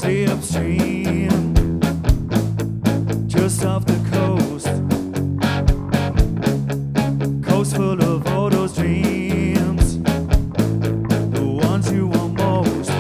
stay upstream, just off the coast, coast full of all those dreams, the ones you want most.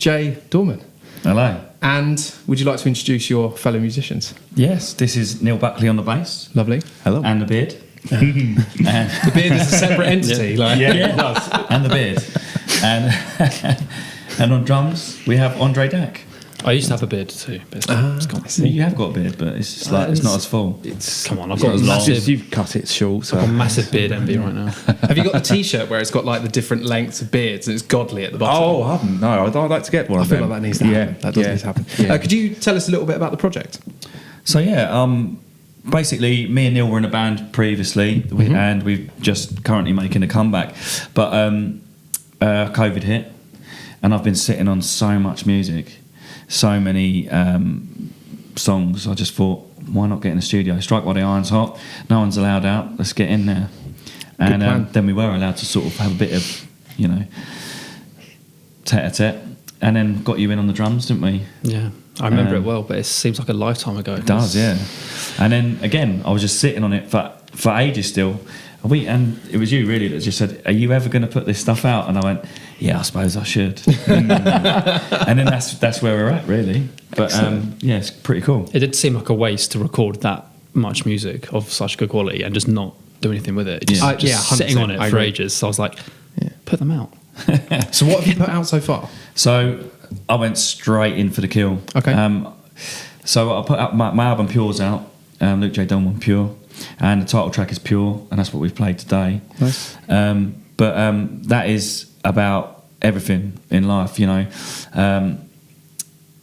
J Dorman. Hello. And would you like to introduce your fellow musicians? Yes, this is Neil Buckley on the bass. Lovely. Hello. And the beard. The beard is a separate entity. Yeah, it does. And the beard. And on drums, we have Andre Dack. I used to have a beard too, but it's gone. You have got a beard, but it's just like it's not as full. Come on, I've got a massive, You've cut it short. So. I've got massive beard envy right now. Have you got the T-shirt where it's got like the different lengths of beards and it's godly at the bottom? Oh, I haven't. No, I'd like to get one. I of feel them. like that needs to happen. That does need to happen. Yeah. Could you tell us a little bit about the project? So basically, me and Neil were in a band previously, and we're just currently making a comeback. But COVID hit, and I've been sitting on so much music, so many songs. I just thought, why not get in the studio? Strike while the iron's hot. No one's allowed out. Let's get in there. And then we were allowed to sort of have a bit of, tete-a-tete. And then got you in on the drums, didn't we? Yeah, I remember it well, but it seems like a lifetime ago. It does, yeah. And then again, I was just sitting on it for ages still. And it was you really that just said, "Are you ever going to put this stuff out?" And I went, "Yeah, I suppose I should." And then that's where we're at, really. But yeah, it's pretty cool. It did seem like a waste to record that much music of such good quality and just not do anything with it. Just sitting on it for ages. So I was like, put them out. So what have you put out so far? So I went straight in for the kill. Okay. So I put out my album Pure's out, Luke J Dorman Pure, and the title track is Pure, and that's what we've played today. Nice. But that is about everything in life,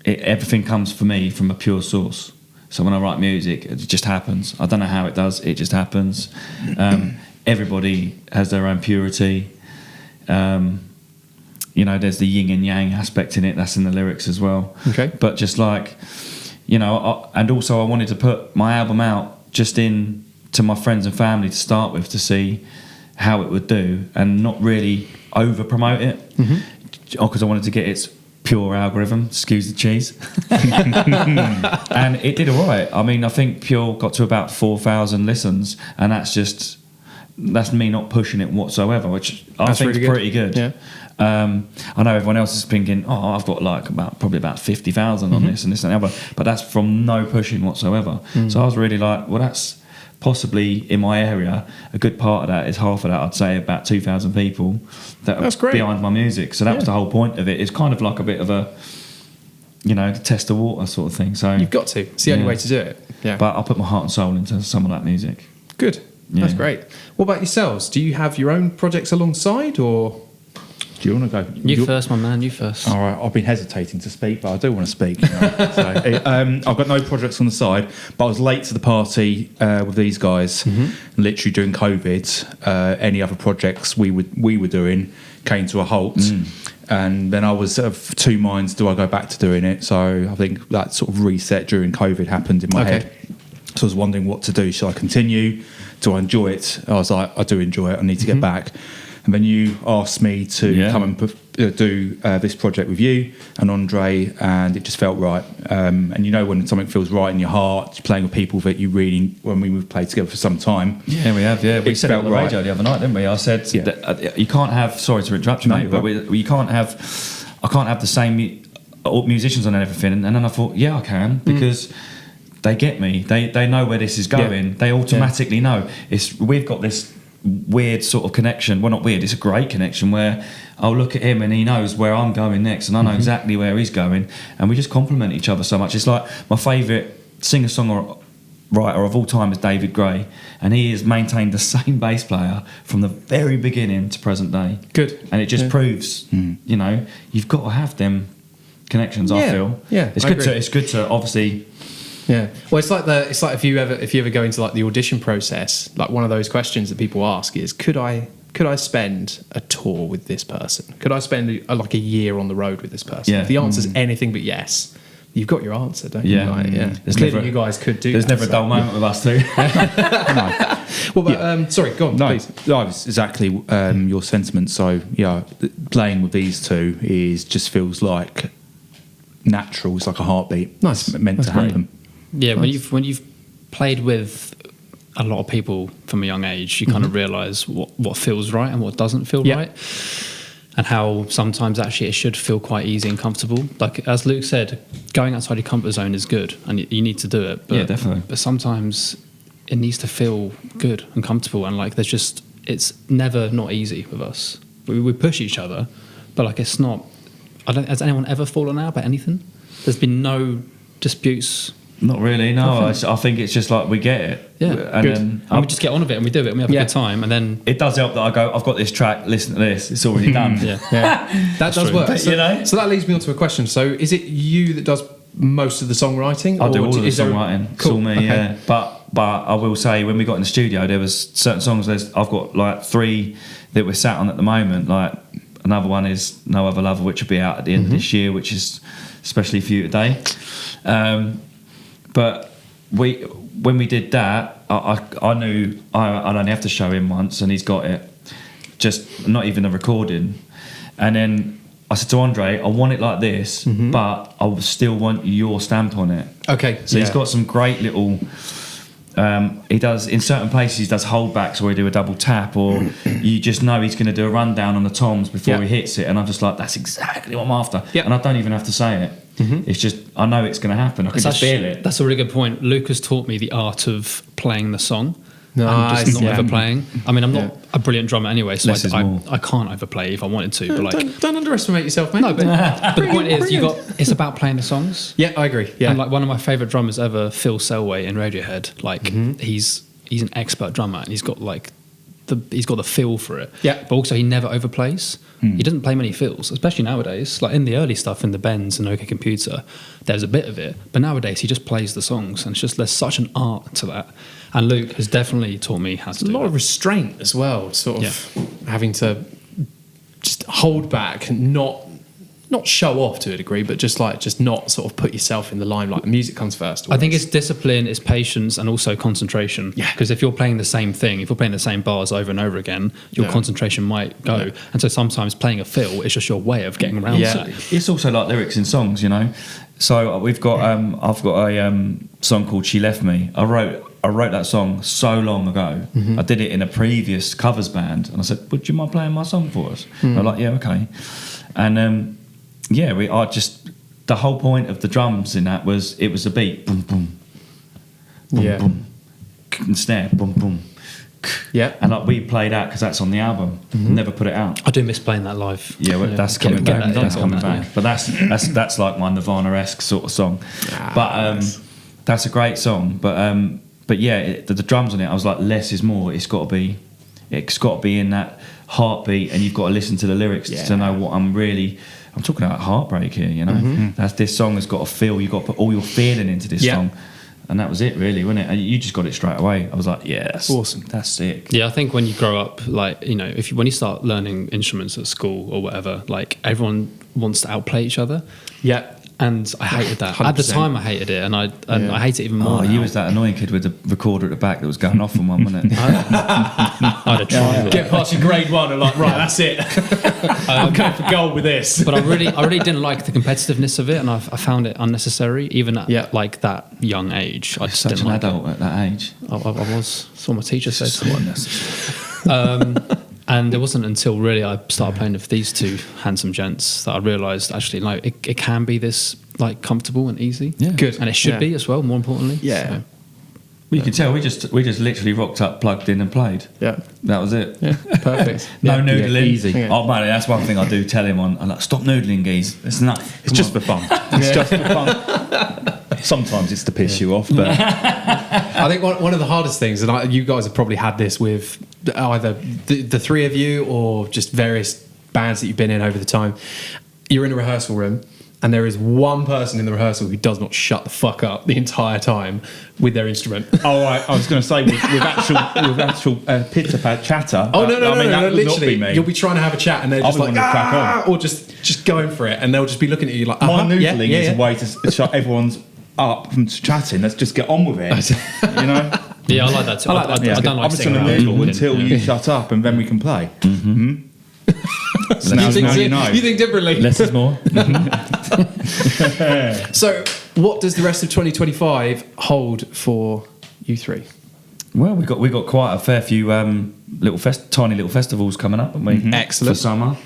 everything comes for me from a pure source. So when I write music, it just happens. I don't know how it does, it just happens. Everybody has their own purity. There's the yin and yang aspect in it, that's in the lyrics as well. Okay. But just like, and also I wanted to put my album out just in to my friends and family to start with, to see how it would do and not really over promote it, because I wanted to get its pure algorithm, excuse the cheese. And it did all right. I mean, I think Pure got to about 4,000 listens, and that's me not pushing it whatsoever, which I think is pretty good. Yeah. I know everyone else is thinking, I've got like probably about 50,000 on this and this and the other, but that's from no pushing whatsoever. So I was really like, well, that's possibly in my area, a good part of that is half of that, I'd say about 2,000 people that are behind my music. So that was the whole point of it. It's kind of like a bit of a, test the water sort of thing. So you've got to. It's the only way to do it. Yeah. But I'll put my heart and soul into some of that music. Good. That's great. What about yourselves? Do you have your own projects alongside, or? Do you want to go? You first, my man. You first. All right. I've been hesitating to speak, but I do want to speak. So, I've got no projects on the side, but I was late to the party with these guys. Literally during COVID, any other projects we were doing came to a halt, and then I was of two minds: do I go back to doing it? So I think that sort of reset during COVID happened in my head. So I was wondering what to do. Should I continue? Do I enjoy it? I was like, I do enjoy it. I need to get back. And then you asked me to come and do this project with you and Andre, and it just felt right. And when something feels right in your heart, playing with people that you really, when we've played together for some time. Yeah, we have. Yeah, we said it on the radio the other night, didn't we? I said that, you can't have. Sorry to interrupt you, mate, but you can't have. I can't have the same musicians on and everything. And then I thought, I can, because they get me. They know where this is going. They automatically know. We've got this weird sort of connection. Well, not weird, it's a great connection where I'll look at him and he knows where I'm going next, and I know exactly where he's going, and we just complement each other so much. It's like my favourite singer-songwriter of all time is David Gray, and he has maintained the same bass player from the very beginning to present day. Good. And it just proves, you've got to have them connections, I feel. Yeah, it's good to obviously. Yeah, well, it's like if you ever go into like the audition process, like one of those questions that people ask is, could I spend a tour with this person? Could I spend a year on the road with this person? Yeah. If the answer's anything but yes, you've got your answer, don't you? Like, clearly you guys could do. There's never a dull moment with us two. No. Well, but sorry, go on, please. No, it's exactly your sentiment. So playing with these two just feels like natural. It's like a heartbeat. Nice. It's meant to happen. Yeah, when you've played with a lot of people from a young age, you kind of realise what feels right and what doesn't feel right. and how sometimes actually it should feel quite easy and comfortable. Like as Luke said, going outside your comfort zone is good, and you need to do it. But, Yeah, definitely. But sometimes it needs to feel good and comfortable, and like it's never not easy with us. We push each other, but like it's not. Has anyone ever fallen out about anything? There's been no disputes. Not really, no. I think it's just like we get it. Yeah, and good. then And we just get on with it and we do it and we have a good time, and then it does help that I go, I've got this track, listen to this, it's already done. That does work. But, So, you know? so that leads me on to a question. So is it you that does most of the songwriting? I do or all of the is there a- songwriting. It's Cool. all me, Okay. yeah. But I will say, when we got in the studio, there was certain songs. I've got like 3 that we're sat on at the moment. Like another one is No Other Lover, which will be out at the end of this year, which is especially for you today. But when we did that, I knew I'd only have to show him once, and he's got it. Just not even a recording. And then I said to Andre, I want it like this, but I still want your stamp on it. Okay. So he's got some great little. He does in certain places. He does holdbacks where he do a double tap, or you just know he's going to do a rundown on the toms before he hits it. And I'm just like, that's exactly what I'm after. Yep. And I don't even have to say it. It's just I know it's going to happen. I can just feel it. That's a really good point. Lucas taught me the art of playing the song. Nice, And just not yeah. overplaying. I mean, I'm not a brilliant drummer anyway, so Less is more. I can't overplay if I wanted to. But like, Don't underestimate yourself, mate. no, but the point is, it's about playing the songs. Yeah, I agree. Yeah. And like one of my favourite drummers ever, Phil Selway in Radiohead. Like he's an expert drummer, and he's got like he's got the feel for it. Yeah. But also he never overplays. He doesn't play many fills, especially nowadays. Like in the early stuff in the Bends and OK Computer, there's a bit of it, but nowadays he just plays the songs, and it's just there's such an art to that. And Luke has definitely taught me how to do a lot that. of restraint as well, sort of having to just hold back and not show off to a degree, but just not sort of put yourself in the limelight. The music comes first. I think it's discipline, it's patience, and also concentration. Yeah. Because if you're playing the same thing, if you're playing the same bars over and over again, your concentration might go. Yeah. And so sometimes playing a fill is just your way of getting around to it. It's also like lyrics in songs, you know. So we've got I've got a song called She Left Me. I wrote that song so long ago. I did it in a previous covers band, and I said, would you mind playing my song for us? And they're like, yeah, okay. And the whole point of the drums in that was it was a beat, boom, boom, boom, boom, and snare, boom, boom. Yeah. And like we played out because that's on the album. Never put it out. I do miss playing that live. Yeah, well, that's coming back. That's coming back. Yeah. But that's like my Nirvana-esque sort of song. But that's a great song. But yeah, the drums on it, I was like, less is more. It's got to be in that heartbeat, and you've got to listen to the lyrics to know what I'm talking about heartbreak here, you know. This song has got to feel. You've got to put all your feeling into this song, and that was it, really, wasn't it? And you just got it straight away. I was like, yeah, that's awesome. That's sick. Yeah, I think when you grow up, like, you know, when you start learning instruments at school or whatever, like everyone wants to outplay each other. Yeah. And I hated that. 100%. At the time, I hated it, and I hate it even more. Oh, now. you was that annoying kid with the recorder at the back that was going off on one, wasn't it? I had a triangle. Get past your grade 1 and like, right, that's it. I'm going for gold with this. But I really didn't like the competitiveness of it, and I found it unnecessary, even at like that young age. I just Such didn't an like adult at that age. I was. That's what my teacher said. So unnecessary. And it wasn't until really I started playing with these two handsome gents that I realised actually, like, it can be this like comfortable and easy. Yeah. Good. And it should be as well. More importantly. Yeah. So, Well, you can tell we just literally rocked up, plugged in, and played. Yeah. That was it. Yeah. Perfect. No noodling. Yeah, easy. Yeah. Oh man, that's one thing I do tell him on. I'm like, stop noodling, geez. It's not. It's just for fun. It's just for fun. Sometimes it's to piss you off, but I think one of the hardest things, and you guys have probably had this with either the three of you or just various bands that you've been in over the time. You're in a rehearsal room, and there is one person in the rehearsal who does not shut the fuck up the entire time with their instrument. I was going to say with actual pitter pat chatter. Oh no! that would not Literally, be me. you'll be trying to have a chat, and they're I'll just be like, wanting to crack on. or just going for it, and they'll just be looking at you like, My yeah, noodling is a way to shut everyone's up from chatting. Let's just get on with it. You know. yeah, I like that too. I like that. I don't like I'm just sitting going to around noodle talking. until you shut up, and then we can play. So now you know. You think differently. Less is more. So, what does the rest of 2025 hold for you three? Well, we got quite a fair few tiny little festivals coming up, haven't we? Excellent. For summer.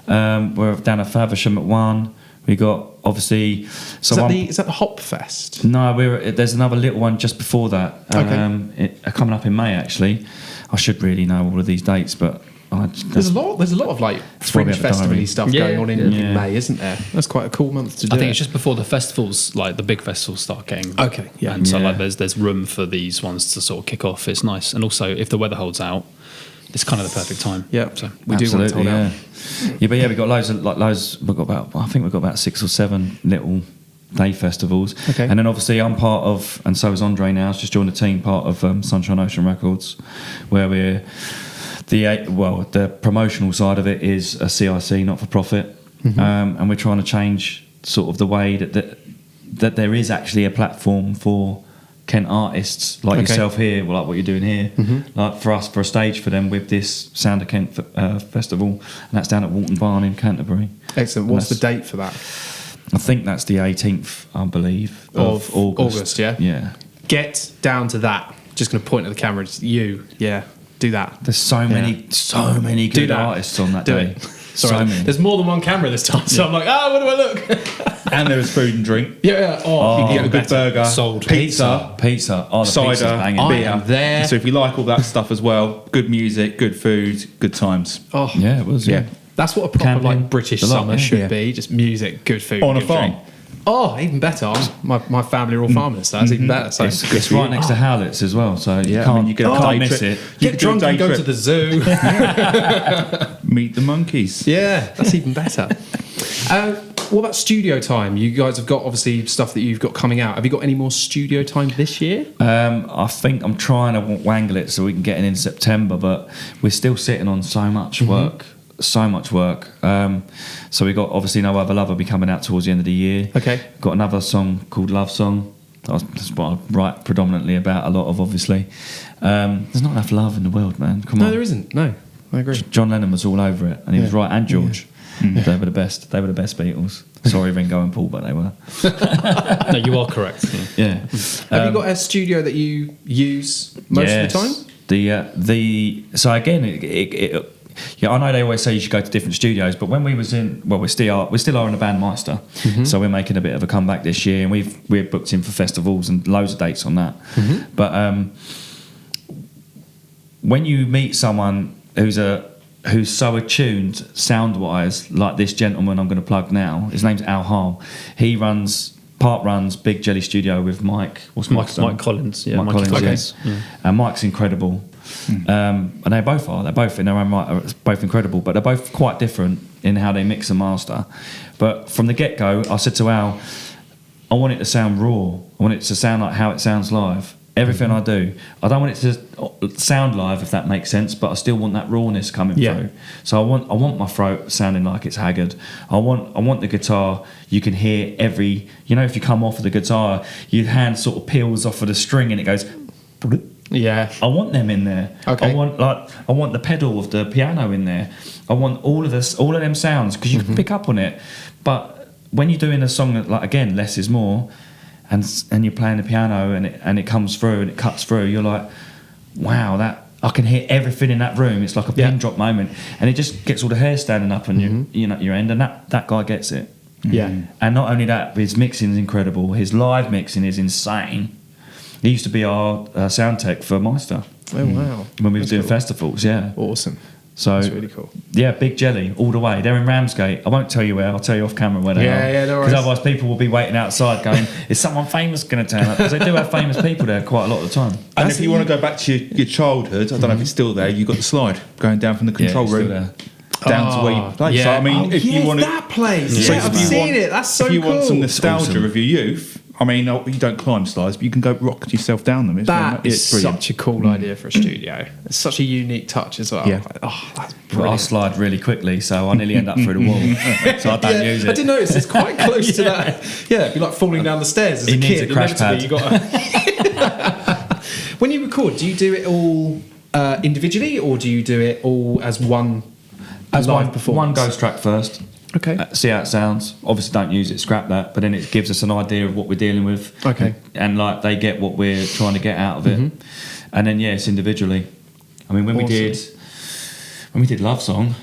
We're down at Faversham at one. We got obviously. So Is that the Hop Fest? No, there's another little one just before that. Okay. Coming up in May actually. I should really know all of these dates, but There's a lot of like fringe festival-y stuff going on in May, isn't there? That's quite a cool month to do. I think it's just before the festivals, like the big festivals, start getting. Okay, yeah. And so like there's room for these ones to sort of kick off. It's nice, and also if the weather holds out, it's kind of the perfect time. Yeah, So we do want to hold out. Yeah, but we've got loads. We've got about 6 or 7 little day festivals. Okay. And then obviously I'm part of, and so is Andre now. He's just joined the team, part of Sunshine Ocean Records, where we're the promotional side of it is a CIC, not for profit, and we're trying to change sort of the way that there is actually a platform for Kent artists like yourself here, like what you're doing here, like for us, for a stage for them with this Sound of Kent festival, and that's down at Walton Barn in Canterbury. Excellent. What's the date for that? I think that's the 18th, I believe, of August. Yeah. Get down to that. Just going to point at the camera. Just you. Yeah. Do that. There's so many good artists on that day. Sorry, so many. there's more than one camera this time, so I'm like, where do I look? And there is food and drink. Yeah. Oh, You can get a good burger, Sold. pizza, the cider, pizza's banging. beer. there. So if you like all that stuff as well, good music, good food, good times. Oh, Yeah, it was. Yeah. that's what a proper Camping, like British a lot, summer yeah. should Yeah. be. Just music, good food, On a good farm. drink. Oh, even better. My family are all farmers, so that's even better. So It's right next to Howlett's as well, so you Yeah, I can't, mean, you get a can't day miss trip. it. get drunk and go to the zoo. Meet the monkeys. Yeah, that's even better. What about studio time? You guys have got obviously stuff that you've got coming out. Have you got any more studio time this year? I think I'm trying to wangle it so we can get it in September, but we're still sitting on so much work. So much work. So we got obviously No Other Love will be coming out towards the end of the year. Okay. Got another song called Love Song. That's what I write predominantly about a lot of, obviously. There's not enough love in the world, man. Come on. No, there isn't. No, I agree. John Lennon was all over it, and he was right, and George. They were the best. They were the best Beatles. Sorry, Ringo and Paul, but they were. No, you are correct. Yeah. Have you got a studio that you use most of the time? So again, I know they always say you should go to different studios, but when we was we still are in the band Meister, so we're making a bit of a comeback this year, and we're booked in for festivals and loads of dates on that. But when you meet someone who's so attuned sound wise, like this gentleman I'm going to plug now, his name's Al Hall. He runs Big Jelly Studio with Mike. What's Mike's name? Mike Collins. Yeah, Mike Collins. Yes. And Mike's incredible. And they both are. They're both in their own right. Are both incredible, but they're both quite different in how they mix and master. But from the get go, I said to Al, I want it to sound raw. I want it to sound like how it sounds live. Everything I do, I don't want it to sound live, if that makes sense, but I still want that rawness coming through. So I want my throat sounding like it's haggard. I want the guitar. You can hear every. If you come off of the guitar, your hand sort of peels off of the string and it goes. Yeah. I want them in there. Okay. I want the pedal of the piano in there. I want all of them sounds, because you can pick up on it. But when you're doing a song that, like, again, less is more, and you're playing the piano and it comes through and it cuts through, you're like, wow, that I can hear everything in that room. It's like a pin drop moment, and it just gets all the hair standing up on your end, and that guy gets it. Yeah. And not only that, his mixing is incredible. His live mixing is insane. He used to be our sound tech for Meister. Oh wow. When we were doing festivals, yeah. Awesome. So That's really cool. Yeah, Big Jelly all the way. They're in Ramsgate. I won't tell you where. I'll tell you off camera where they are. Yeah, no worries. Because otherwise people will be waiting outside going, is someone famous going to turn up? Because they do have famous people there quite a lot of the time. And if you want to go back to your childhood, I don't know if it's still there, you've got the slide going down from the control it's still room there. down to where you play. Yeah. So, I mean, if you want that place. So Yeah, I've if you seen want- it. That's so if you cool. want some nostalgia awesome. of your youth, I mean, you don't climb slides, but you can go rock yourself down them. That is it's brilliant. such a cool idea for a studio. It's such a unique touch as well. Yeah. Oh, that's But I brilliant. slide really quickly, so I nearly end up through the wall. So I don't use it. I did notice it's quite close to that. Yeah, it'd be like falling down the stairs as It a needs kid. a crash Inevitably, pad. you got. When you record, do you do it all individually, or do you do it all as one live performance? One ghost track first. Okay. See how it sounds. Obviously, don't use it. Scrap that. But then it gives us an idea of what we're dealing with. Okay. And like they get what we're trying to get out of it. And then it's individually. I mean, when we did Love Song,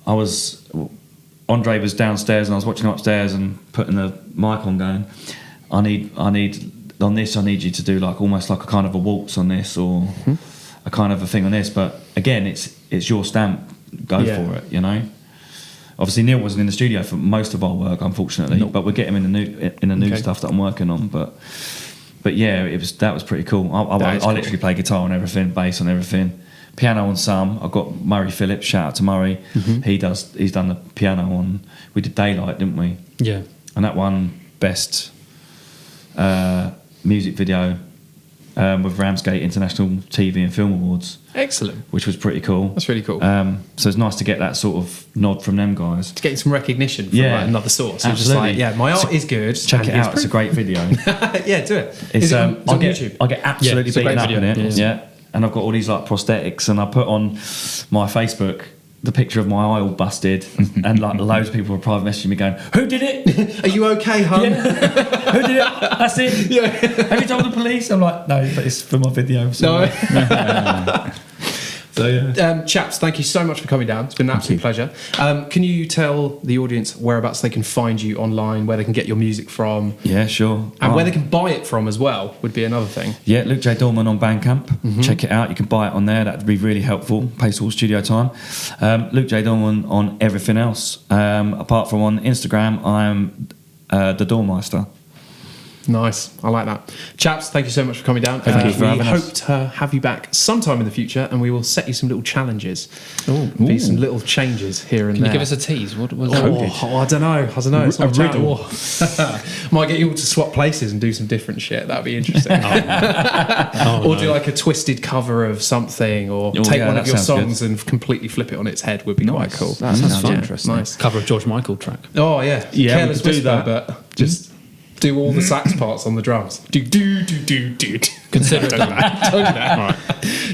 Andre was downstairs and I was watching upstairs and putting the mic on, going, I need on this, I need you to do like almost like a kind of a waltz on this, or a kind of a thing on this. But again, it's your stamp. Go for it, you know. Obviously, Neil wasn't in the studio for most of our work, unfortunately, but we'll get him in the new stuff that I'm working on. But yeah, that was pretty cool. I literally play guitar on everything, bass on everything, piano on some. I've got Murray Phillips. Shout out to Murray. He's done the piano on. We did Daylight, didn't we? Yeah. And that won best music video with Ramsgate International TV and Film Awards. Excellent. Which was pretty cool. That's really cool. So it's nice to get that sort of nod from them guys. To get some recognition from like another source. It's just Absolutely. like, my art is good. Check it out. It's a great video. Yeah, do it. It's Is it on YouTube? I get absolutely it's a beaten great up in video. it. Yeah. And I've got all these like prosthetics, and I put on my Facebook the picture of my eye all busted, and like loads of people were private messaging me going, "Who did it? Are you okay, hun? Who did it? That's it. Yeah. Have you told the police?" I'm like, "No, but it's for my video." So. No. So yeah. Chaps, thank you so much for coming down. It's been an absolute pleasure. Can you tell the audience whereabouts they can find you online, where they can get your music from, Yeah, sure. and where they can buy it from as well? Would be another thing. Yeah, Luke J Dorman on Bandcamp. Check it out. You can buy it on there. That'd be really helpful. Pays all studio time. Luke J Dorman on everything else. Apart from on Instagram, I'm the Doormeister. Nice, I like that. Chaps, thank you so much for coming down. Thank you for we having hope us. to have you back sometime in the future, and we will set you some little challenges. Be some little changes here and Can there. you give us a tease? What was I don't know. It's not A a riddle. challenge. Might get you all to swap places and do some different shit. That'd be interesting. Or do like a twisted cover of something, or take one of that your sounds songs and completely flip it on its head. Would be quite cool. That sounds Yeah, interesting. Nice. cover of George Michael track? Oh yeah, Yeah, we Careless could do Whisper, that. but just do all the sax parts on the drums. Do. Consider it done. All right.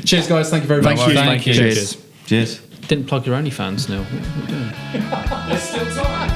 Cheers, guys. Thank you very much. Thank you. Cheers. Didn't plug your OnlyFans, Neil. What are you doing? There's still time.